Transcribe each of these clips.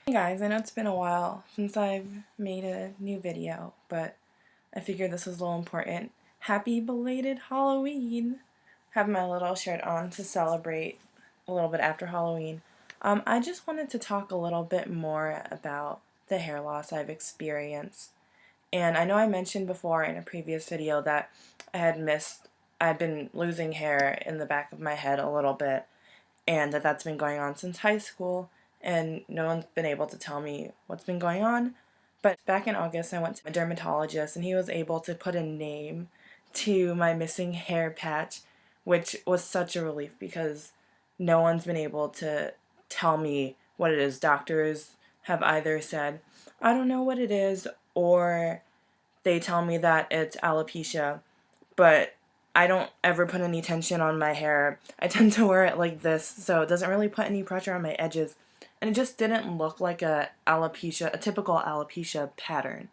Hey guys, I know it's been a while since I've made a new video, but I figured this was a little important. Happy belated Halloween! Have my little shirt on to celebrate a little bit after Halloween. I just wanted to talk a little bit more about the hair loss I've experienced. And I know I mentioned before in a previous video that I'd been losing hair in the back of my head a little bit, and that's been going on since high school, and no one's been able to tell me what's been going on. But back in August, I went to a dermatologist, and he was able to put a name to my missing hair patch, which was such a relief because no one's been able to tell me what it is. Doctors have either said, I don't know what it is, or they tell me that it's alopecia, but I don't ever put any tension on my hair. I tend to wear it like this, so it doesn't really put any pressure on my edges. And it just didn't look like a typical alopecia pattern.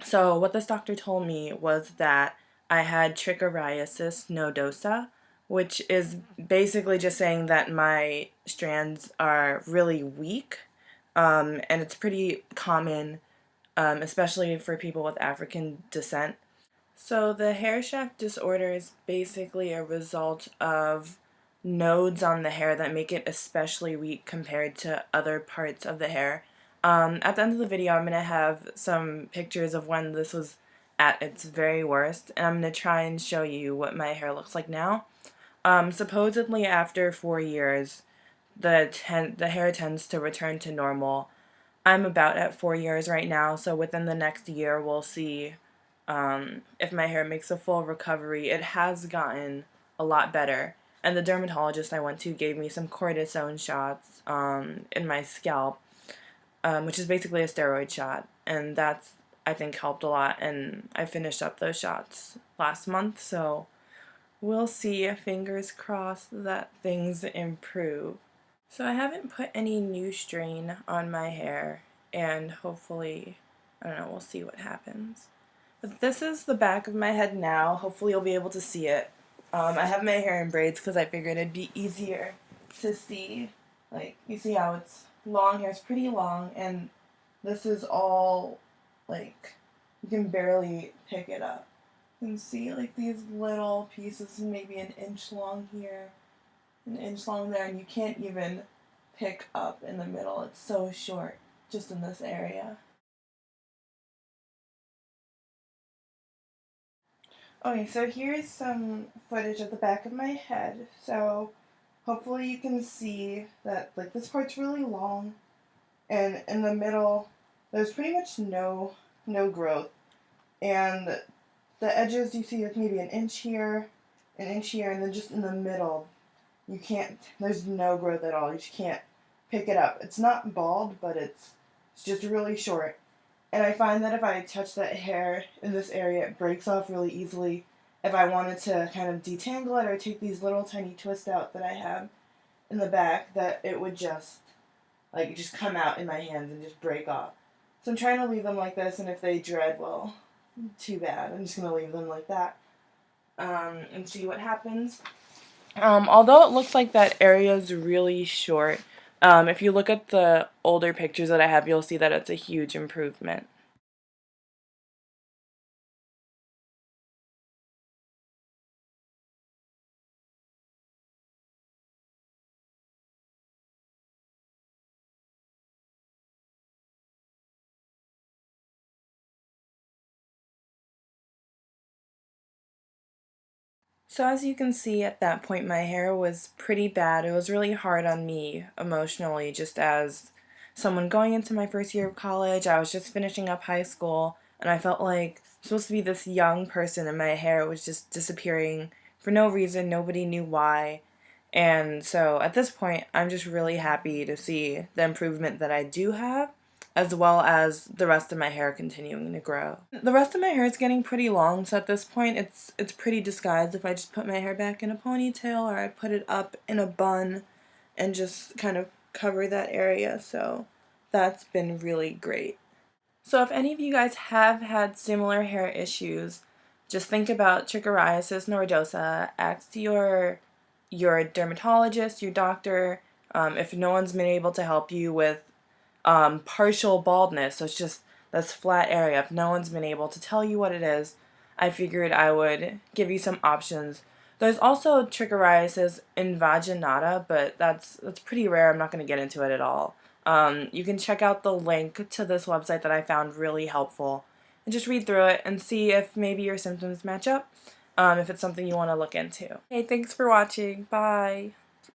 So what this doctor told me was that I had Trichorrhexis Nodosa, which is basically just saying that my strands are really weak, and it's pretty common, especially for people with African descent. So the hair shaft disorder is basically a result of nodes on the hair that make it especially weak compared to other parts of the hair. At the end of the video, I'm going to have some pictures of when this was at its very worst, and I'm going to try and show you what my hair looks like now. Supposedly after 4 years, the hair tends to return to normal. I'm about at 4 years right now, so within the next year we'll see if my hair makes a full recovery. It has gotten a lot better, and the dermatologist I went to gave me some cortisone shots in my scalp, which is basically a steroid shot, and that's, I think, helped a lot, and I finished up those shots last month, so we'll see, fingers crossed, that things improve. So I haven't put any new strain on my hair, and hopefully, I don't know, we'll see what happens. But this is the back of my head now. Hopefully you'll be able to see it. I have my hair in braids because I figured it'd be easier to see. Like, you see how it's long hair, it's pretty long, and this is all, like, you can barely pick it up. You can see, like, these little pieces, maybe an inch long here, an inch long there, and you can't even pick up in the middle. It's so short, just in this area. Okay, so here's some footage of the back of my head. So hopefully you can see that, like, this part's really long, and in the middle there's pretty much no growth, and the edges you see, like, maybe an inch here, and then just in the middle you can't, there's no growth at all. You just can't pick it up. It's not bald, but it's just really short. And I find that if I touch that hair in this area, it breaks off really easily. If I wanted to kind of detangle it or take these little tiny twists out that I have in the back, that it would just, like, just come out in my hands and just break off. So I'm trying to leave them like this, and if they dread, well, too bad. I'm just going to leave them like that, and see what happens. Although it looks like that area is really short, if you look at the older pictures that I have, you'll see that it's a huge improvement. So as you can see, at that point my hair was pretty bad. It was really hard on me emotionally, just as someone going into my first year of college. I was just finishing up high school, and I felt like I'm supposed to be this young person, and my hair was just disappearing for no reason. Nobody knew why. And so at this point, I'm just really happy to see the improvement that I do have, as well as the rest of my hair continuing to grow. The rest of my hair is getting pretty long, so at this point it's pretty disguised if I just put my hair back in a ponytail or I put it up in a bun and just kind of cover that area, so that's been really great. So if any of you guys have had similar hair issues, just think about Trichorrhexis Nodosa. Ask your dermatologist, your doctor, If no one's been able to help you with partial baldness, so it's just this flat area, if no one's been able to tell you what it is, I figured I would give you some options. There's also trichorrhexis invaginata, but that's pretty rare. I'm not going to get into it at all. You can check out the link to this website that I found really helpful and just read through it and see if maybe your symptoms match up, if it's something you want to look into. Hey, thanks for watching. Bye.